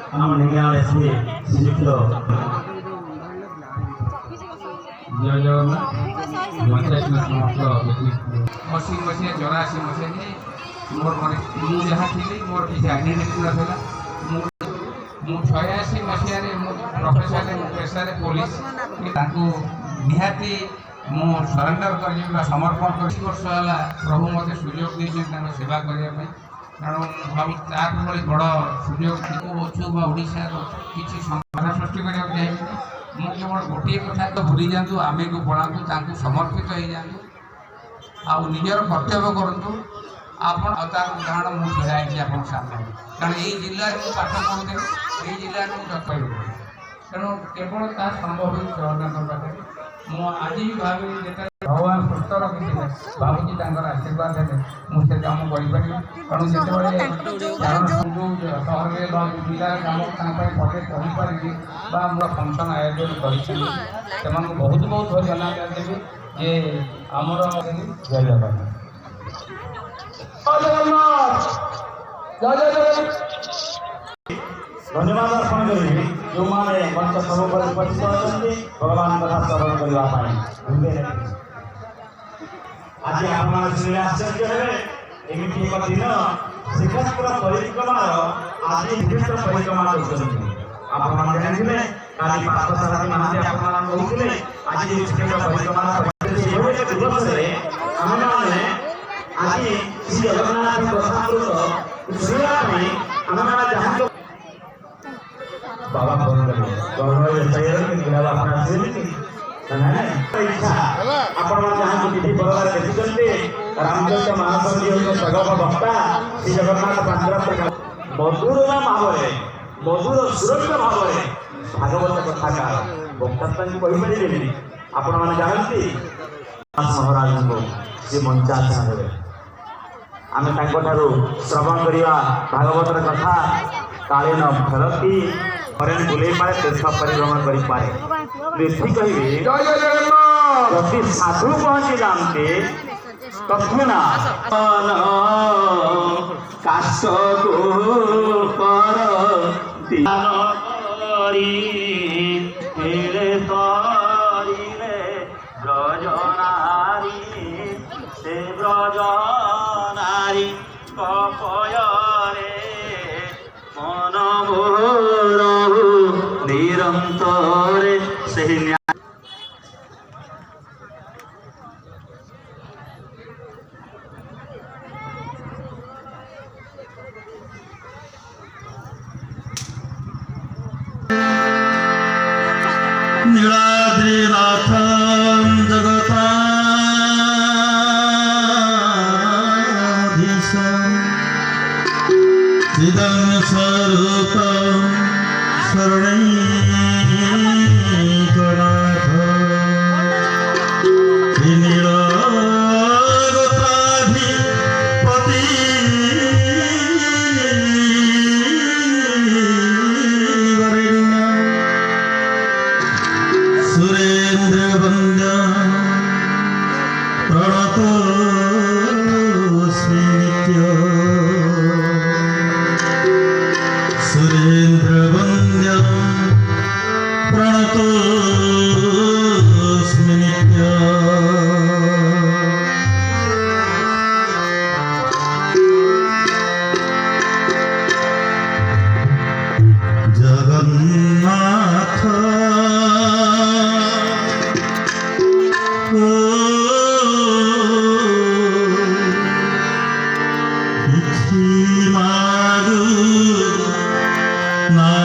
ଆମ ନିଗାଁରେ ସେ ଶ୍ରୀଯୁକ୍ତ जय जगन्नाथ मसी मसीहा 84 मसीहा मोर मैं जहाँ थी मोर किसी आइडेंटिटी नाला मुझे 86 मसीह प्रोफेशन पेशा पुलिस निहाती मु सरेंडर कर समर्पण कर वर्ष है प्रभु मत सुजोग नहीं सेवा करने कारण भाव तार भाई बड़ सुजोग अच्छु ओडार किसी बाधा सृष्टि करने मुझे केवल गोटे कथा तो भूली जातु आम को पढ़ातु समर्पित हो जातु आ निजर कर्तव्य करूँ आपड़ तार उदाहरण मुझे छड़ाई आप सामने कारण ये जिले में पाठ पढ़ुते ये जिले में जतन तेणु केवल ता संभव जगन्नाथ पाखे आज भी भावी भगवान सुस्थ रखी भावी आशीर्वाद है मुझे कम करें कारण जो सहर में जिलार कम पटे कहीपरि मोर फंक्शन आयोजन कर बहुत बहुत धन्यवाद देवी जे आमर जय जगन्नाथ धन्यवाद अर्पण करेंगे जो मैंने मंच सब उपस्थित अच्छे भगवान कथा श्रवण करने आज आप आश्चर्य है एमती एक दिन श्रीक्षेत्र परिक्रमार आज श्रीक्षेत्र परिक्रमा कर जानते काली पार्थसारथी महांती कहते आज श्रीक्षेत्र परिक्रमा दिवस आम आज श्री जगन्नाथ प्रसाद बाबा फोन करेंगे इच्छा आपण जहाँ विधि प्रकार देखते रामचंद्र महाप्रभु स्वगत वक्ता श्री जगन्नाथ पात्र मधुर भाव मधुर सुरक्षा भाव भागवत कथाकार वक्ता कहीपर आपण मैंने जानते महाराज को सी मंचासन देवे आम श्रवण करवा भागवतर कथा कालीन भरती हरेन बुले पारे तीर्थ परिभ्रमण कर पारे जदि साधु पहुंची जानते तथुना काश ब्रजनारी से ब्रजनारी कपयरे मन मोर निरंतर से नीलाद्रिनाथ जगता चिदं स्वरूप शरणैकनाथ नीलागताधिपति वरेण्य सुरेन्द्र वन्द्य प्रणतोऽस्मि नित्यम् सुरेन्द्र वन्द्यं प्रणतोऽस्मि जगन्नाथ मारू ना